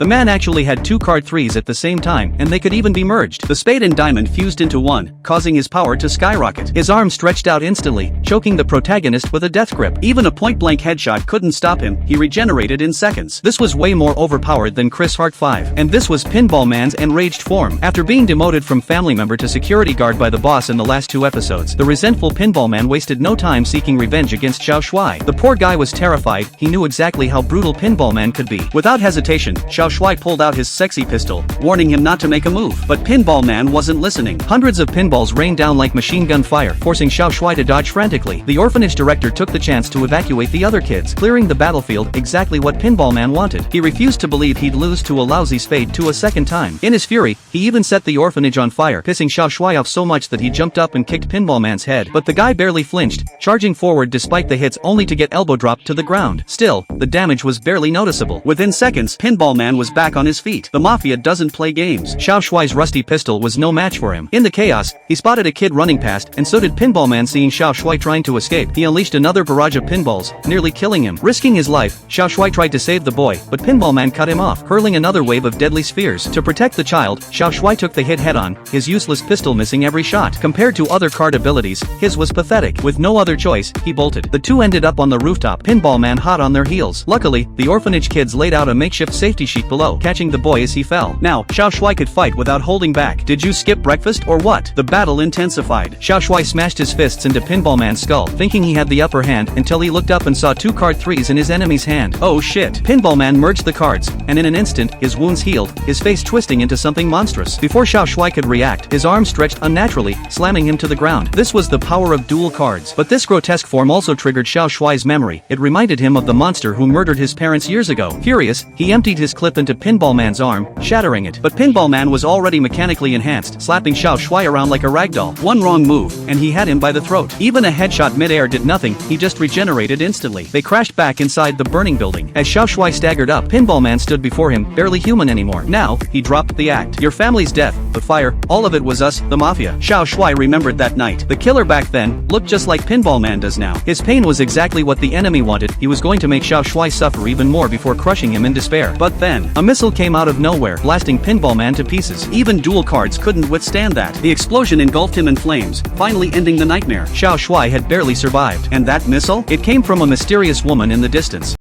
The man actually had two card 3s at the same time, and they could even be merged. The spade and diamond fused into one, causing his power to skyrocket. His arm stretched out instantly, choking the protagonist with a death grip. Even a point-blank headshot couldn't stop him, he regenerated in seconds. This was way more overpowered than Chris Hart 5. And this was Pinball Man's enraged form. After being demoted from family member to security guard by the boss in the last 2 episodes, the resentful Pinball Man wasted no time seeking revenge against Xiao Shuai. The poor guy was terrified, he knew exactly how brutal Pinball Man could be. Without hesitation, Xiao Shuai pulled out his sexy pistol, warning him not to make a move. But Pinball Man wasn't listening. Hundreds of pinballs rained down like machine gun fire, forcing Xiao Shuai to dodge frantically. The orphanage director took the chance to evacuate the other kids, clearing the battlefield, exactly what Pinball Man wanted. He refused to believe he'd lose to a lousy spade a second time. In his fury, he even set the orphanage on fire, pissing Xiao Shuai off so much that he jumped up and kicked Pinball Man's head. But the guy barely flinched, charging forward despite the hits only to get elbow dropped to the ground. Still, the damage was barely noticeable. Within seconds, Pinball Man was back on his feet. The Mafia doesn't play games. Xiao Shuai's rusty pistol was no match for him. In the chaos, he spotted a kid running past, and so did Pinball Man. Seeing Xiao Shuai trying to escape, he unleashed another barrage of pinballs, nearly killing him. Risking his life, Xiao Shuai tried to save the boy, but Pinball Man cut him off, hurling another wave of deadly spheres. To protect the child, Xiao Shuai took the hit head-on, his useless pistol missing every shot. Compared to other card abilities, his was pathetic. With no other choice, he bolted. The two ended up on the rooftop, Pinball Man hot on their heels. Luckily, the orphanage kids laid out a makeshift safety sheet below, catching the boy as he fell. Now, Xiao Shuai could fight without holding back. Did you skip breakfast or what? The battle intensified. Xiao Shuai smashed his fists into Pinball Man's skull, thinking he had the upper hand until he looked up and saw 2 card 3s in his enemy's hand. Oh shit. Pinball Man merged the cards, and in an instant, his wounds healed, his face twisting into something monstrous. Before Xiao Shuai could react, his arm stretched unnaturally, slamming him to the ground. This was the power of dual cards. But this grotesque form also triggered Xiao Shuai's memory. It reminded him of the monster who murdered his parents years ago. Furious, he emptied his clip into Pinball Man's arm, shattering it. But Pinball Man was already mechanically enhanced, slapping Xiao Shuai around like a ragdoll. One wrong move, and he had him by the throat. Even a headshot mid-air did nothing, he just regenerated instantly. They crashed back inside the burning building. As Xiao Shuai staggered up, Pinball Man stood before him, barely human anymore. Now, he dropped the act. Your family's death, the fire, all of it was us, the Mafia. Xiao Shuai remembered that night. The killer back then looked just like Pinball Man does now. His pain was exactly what the enemy wanted. He was going to make Xiao Shuai suffer even more before crushing him in despair. But then, a missile came out of nowhere, blasting Pinball Man to pieces. Even dual cards couldn't withstand that. The explosion engulfed him in flames, finally ending the nightmare. Xiao Shuai had barely survived. And that missile? It came from a mysterious woman in the distance.